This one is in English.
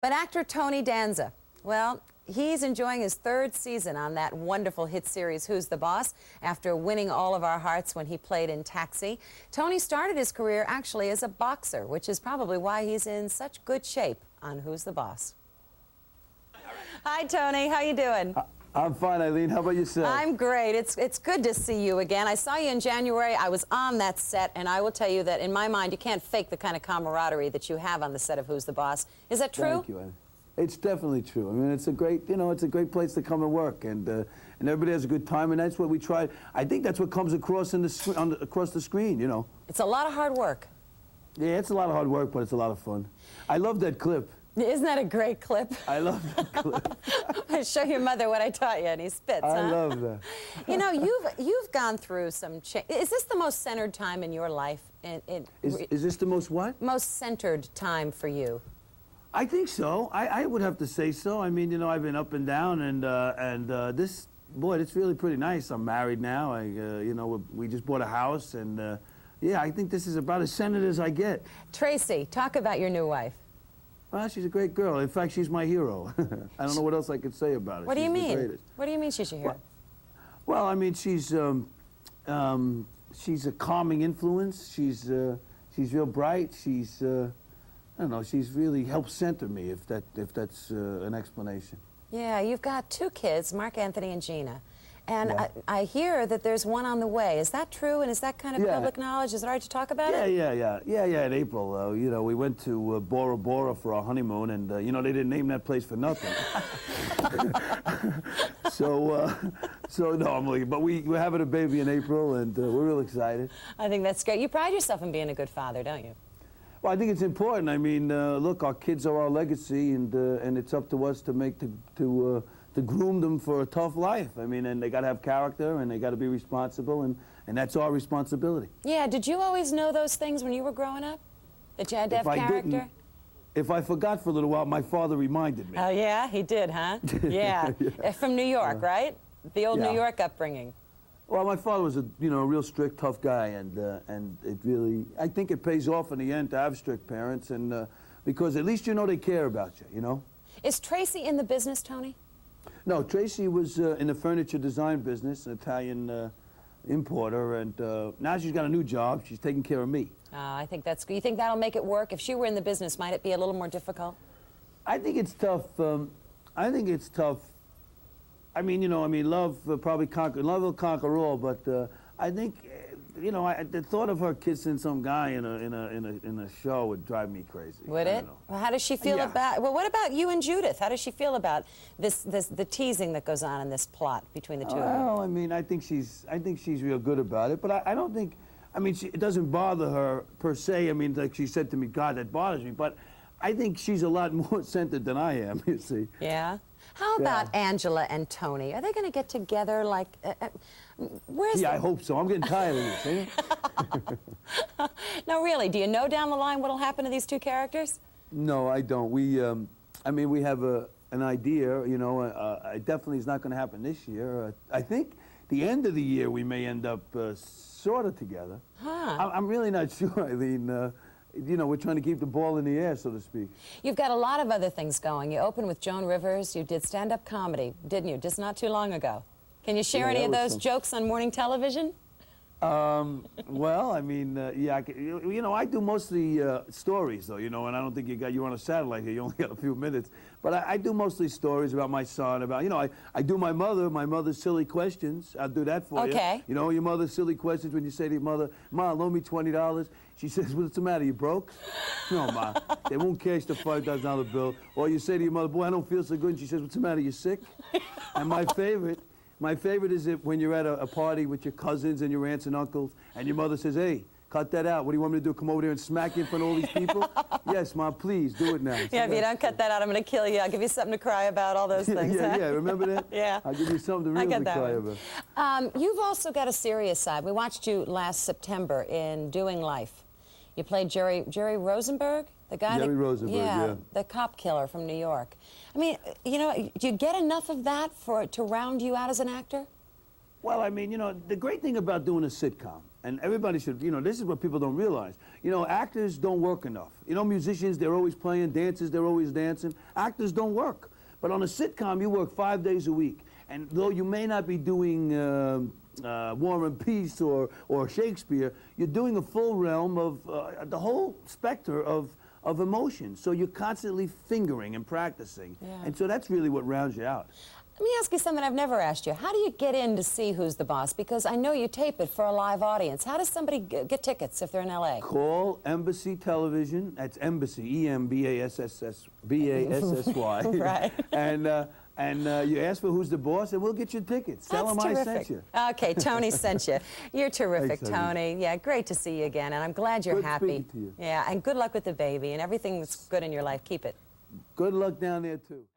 But actor Tony Danza, well, he's enjoying his third season on that wonderful hit series, Who's the Boss? After winning all of our hearts when he played in Taxi. Tony started his career actually as a boxer, which is probably why he's in such good shape on Who's the Boss. Hi, Tony. How you doing? I'm fine, Eileen. How about yourself? I'm great. It's good to see you again. I saw you in January. I was on that set, and I will tell you that in my mind, you can't fake the kind of camaraderie that you have on the set of Who's the Boss. Is that true? Thank you, Eileen. It's definitely true. I mean, it's a great, it's a great place to come and work, and everybody has a good time, and that's what we try. I think that's what comes across across the screen, It's a lot of hard work. Yeah, it's a lot of hard work, but it's a lot of fun. I love that clip. Isn't that a great clip? I love that clip. I show your mother what I taught you, and he spits, I huh? love that. You know, you've gone through some change. Is this the most centered time in your life? Is this the most what? Most centered time for you? I think so. I would have to say so. I mean, I've been up and down, and this, boy, it's really pretty nice. I'm married now. We just bought a house, and yeah, I think this is about as centered as I get. Tracy, talk about your new wife. Well, she's a great girl. In fact, she's my hero. I don't know what else I could say about it. What do you mean? The greatest. What do you mean she's your hero? Well, I mean, she's a calming influence. She's real bright. She's I don't know. She's really helped center me, if that's an explanation. Yeah, you've got two kids, Mark Anthony and Gina. And yeah. I hear that there's one on the way. Is that true? And is that kind of public knowledge? Is it all right to talk about it? Yeah. In April, we went to Bora Bora for our honeymoon, and they didn't name that place for nothing. So normally, but we're having a baby in April, and we're real excited. I think that's great. You pride yourself in being a good father, don't you? Well, I think it's important. I mean, look, our kids are our legacy, and it's up to us to to groom them for a tough life. I mean, and they got to have character, and they got to be responsible, and that's our responsibility. Yeah, did you always know those things when you were growing up? That you had to have character? If I forgot for a little while, my father reminded me. Oh, yeah? He did, huh? Yeah. Yeah. From New York, right? The old New York upbringing. Well, my father was a real strict, tough guy, and it really, I think it pays off in the end to have strict parents, and because at least they care about you, Is Tracy in the business, Tony? No, Tracy was in the furniture design business, an Italian importer, and now she's got a new job. She's taking care of me. I think that's good. You think that'll make it work? If she were in the business, might it be a little more difficult? I think it's tough. I think it's tough. I mean, love love will conquer all, but I think, the thought of her kissing some guy in a show would drive me crazy. Would it? Well, how does she feel about? Well, what about you and Judith? How does she feel about the teasing that goes on in this plot between the two of you? Well, I mean, I think she's real good about it, but I don't think. I mean, it doesn't bother her per se. I mean, like she said to me, God, that bothers me. But I think she's a lot more centered than I am. You see? Yeah. How about Angela and Tony? Are they going to get together? Like, where's? Yeah, I hope so. I'm getting tired of this. Eh? No, really. Do you know down the line what'll happen to these two characters? No, I don't. We, I mean, we have an idea. It definitely is not going to happen this year. I think the end of the year we may end up sort of together. Huh. I'm really not sure, Eileen. We're trying to keep the ball in the air, so to speak. You've got a lot of other things going. You opened with Joan Rivers. You did stand-up comedy, didn't you? Just not too long ago. Can you share any of those jokes on morning television? Well, I mean, I do mostly stories, though, and I don't think you're on a satellite here. You only got a few minutes. But I do mostly stories about my son, about, I do my mother's silly questions. I'll do that for you. Okay. Your mother's silly questions when you say to your mother, Ma, loan me $20. She says, what's the matter, you broke? No, Ma, they won't cash the $5,000 bill. Or you say to your mother, boy, I don't feel so good. And she says, what's the matter, you sick? And my favorite is when you're at a party with your cousins and your aunts and uncles, and your mother says, hey, cut that out. What do you want me to do, come over there and smack you in front of all these people? Yes, Mom, please, do it now. Yeah, if you don't cut that out, I'm going to kill you. I'll give you something to cry about, all those things. Yeah, remember that? Yeah. I'll give you something to really cry about. You've also got a serious side. We watched you last September in Doing Life. You played Jerry Rosenberg? The guy Rosenberg, the cop killer from New York. I mean, do you get enough of that to round you out as an actor? Well, I mean, the great thing about doing a sitcom And everybody should, you know, this is what people don't realize. You know, actors don't work enough. You know, musicians, they're always playing, dancers, they're always dancing. Actors don't work. But on a sitcom, you work 5 days a week. And though you may not be doing War and Peace or Shakespeare, you're doing a full realm of the whole specter of emotion. So you're constantly fingering and practicing. Yeah. And so that's really what rounds you out. Let me ask you something I've never asked you. How do you get in to see Who's the Boss? Because I know you tape it for a live audience. How does somebody get tickets if they're in L.A.? Call Embassy Television. That's Embassy, E-M-B-A-S-S-B-A-S-S-Y. Right. And you ask for Who's the Boss, and we'll get you tickets. Tell them I sent you. Okay, Tony sent you. You're terrific, Thanks, Tony. Yeah, great to see you again, and I'm glad you're good happy. Speaking to you. Yeah, and good luck with the baby and everything that's good in your life. Keep it. Good luck down there, too.